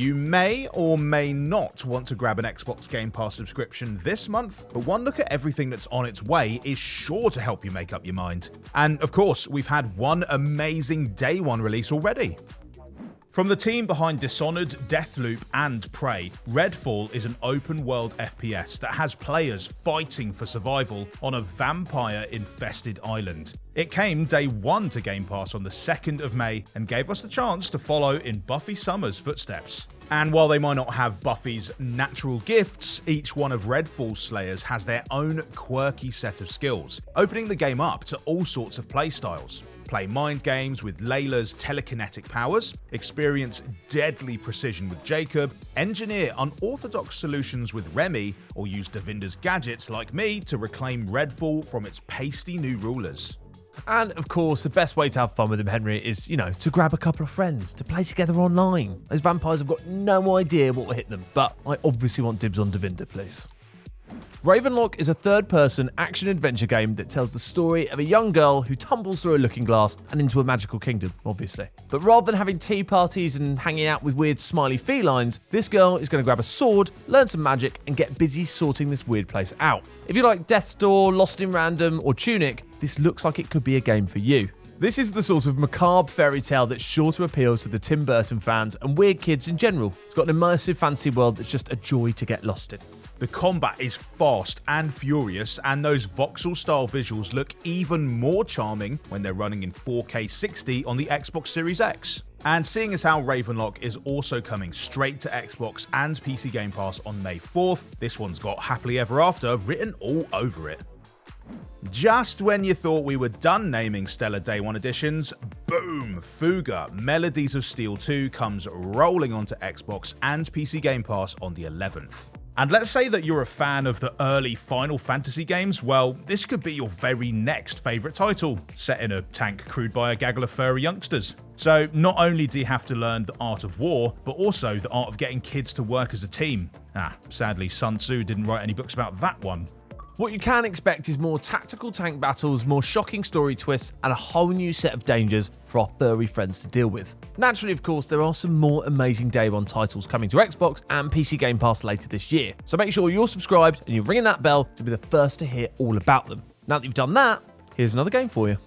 You may or may not want to grab an Xbox Game Pass subscription this month, but one look at everything that's on its way is sure to help you make up your mind. And of course, we've had one amazing day one release already. From the team behind Dishonored, Deathloop, and Prey, Redfall is an open-world FPS that has players fighting for survival on a vampire-infested island. It came day one to Game Pass on the 2nd of May and gave us the chance to follow in Buffy Summers' footsteps. And while they might not have Buffy's natural gifts, each one of Redfall's Slayers has their own quirky set of skills, opening the game up to all sorts of playstyles. Play mind games with Layla's telekinetic powers, experience deadly precision with Jacob, engineer unorthodox solutions with Remy, or use Devinder's gadgets like me to reclaim Redfall from its pasty new rulers. And of course, the best way to have fun with him, Henry, is, to grab a couple of friends, to play together online. Those vampires have got no idea what will hit them, but I obviously want dibs on Devinder, please. Ravenlok is a third-person action-adventure game that tells the story of a young girl who tumbles through a looking glass and into a magical kingdom, obviously. But rather than having tea parties and hanging out with weird smiley felines, this girl is going to grab a sword, learn some magic, and get busy sorting this weird place out. If you like Death's Door, Lost in Random, or Tunic, this looks like it could be a game for you. This is the sort of macabre fairy tale that's sure to appeal to the Tim Burton fans and weird kids in general. It's got an immersive fantasy world that's just a joy to get lost in. The combat is fast and furious, and those voxel-style visuals look even more charming when they're running in 4K 60 on the Xbox Series X. And seeing as how Ravenlok is also coming straight to Xbox and PC Game Pass on May 4th, this one's got Happily Ever After written all over it. Just when you thought we were done naming stellar Day 1 editions, boom! FUGA, Melodies of Steel 2 comes rolling onto Xbox and PC Game Pass on the 11th. And let's say that you're a fan of the early Final Fantasy games, well, this could be your very next favourite title, set in a tank crewed by a gaggle of furry youngsters. So not only do you have to learn the art of war, but also the art of getting kids to work as a team. Sadly Sun Tzu didn't write any books about that one. What you can expect is more tactical tank battles, more shocking story twists, and a whole new set of dangers for our furry friends to deal with. Naturally, of course, there are some more amazing Day 1 titles coming to Xbox and PC Game Pass later this year, so make sure you're subscribed and you're ringing that bell to be the first to hear all about them. Now that you've done that, here's another game for you.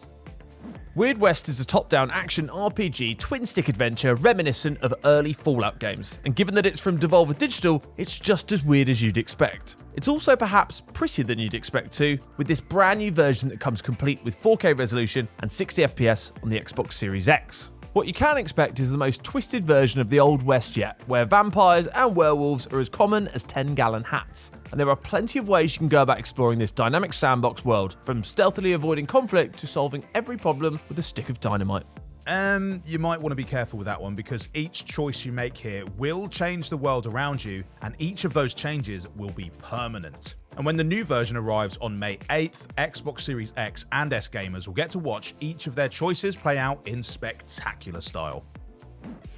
Weird West is a top-down action RPG twin-stick adventure reminiscent of early Fallout games, and given that it's from Devolver Digital, it's just as weird as you'd expect. It's also perhaps prettier than you'd expect too, with this brand new version that comes complete with 4K resolution and 60 FPS on the Xbox Series X. What you can expect is the most twisted version of the Old West yet, where vampires and werewolves are as common as 10-gallon hats. And there are plenty of ways you can go about exploring this dynamic sandbox world, from stealthily avoiding conflict to solving every problem with a stick of dynamite. You might want to be careful with that one, because each choice you make here will change the world around you, and each of those changes will be permanent. And when the new version arrives on May 8th, Xbox Series X and S gamers will get to watch each of their choices play out in spectacular style.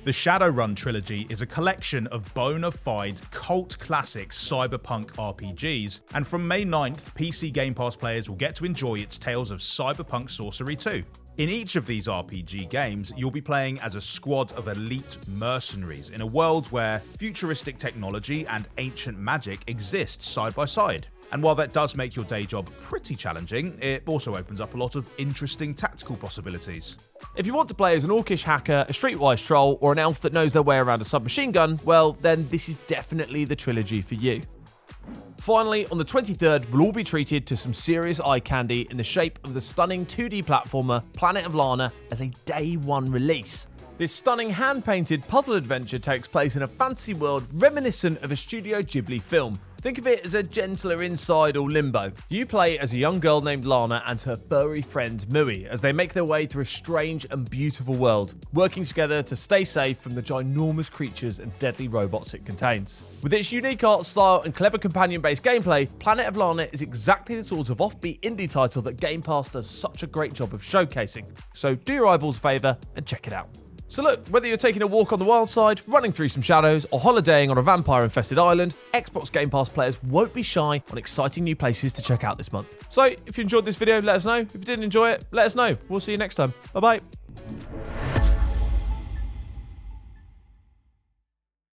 The Shadowrun Trilogy is a collection of bona fide cult classic cyberpunk RPGs, and from May 9th, PC Game Pass players will get to enjoy its tales of cyberpunk sorcery too. In each of these RPG games, you'll be playing as a squad of elite mercenaries in a world where futuristic technology and ancient magic exist side by side. And while that does make your day job pretty challenging, it also opens up a lot of interesting tactical possibilities. If you want to play as an orcish hacker, a streetwise troll, or an elf that knows their way around a submachine gun, well, then this is definitely the trilogy for you. Finally, on the 23rd, we'll all be treated to some serious eye candy in the shape of the stunning 2D platformer Planet of Lana as a Day 1 release. This stunning hand-painted puzzle adventure takes place in a fantasy world reminiscent of a Studio Ghibli film. Think of it as a gentler Inside or Limbo. You play as a young girl named Lana and her furry friend Mui as they make their way through a strange and beautiful world, working together to stay safe from the ginormous creatures and deadly robots it contains. With its unique art style and clever companion-based gameplay, Planet of Lana is exactly the sort of offbeat indie title that Game Pass does such a great job of showcasing. So do your eyeballs a favour and check it out. So look, whether you're taking a walk on the wild side, running through some shadows, or holidaying on a vampire-infested island, Xbox Game Pass players won't be shy on exciting new places to check out this month. So if you enjoyed this video, let us know. If you didn't enjoy it, let us know. We'll see you next time. Bye-bye.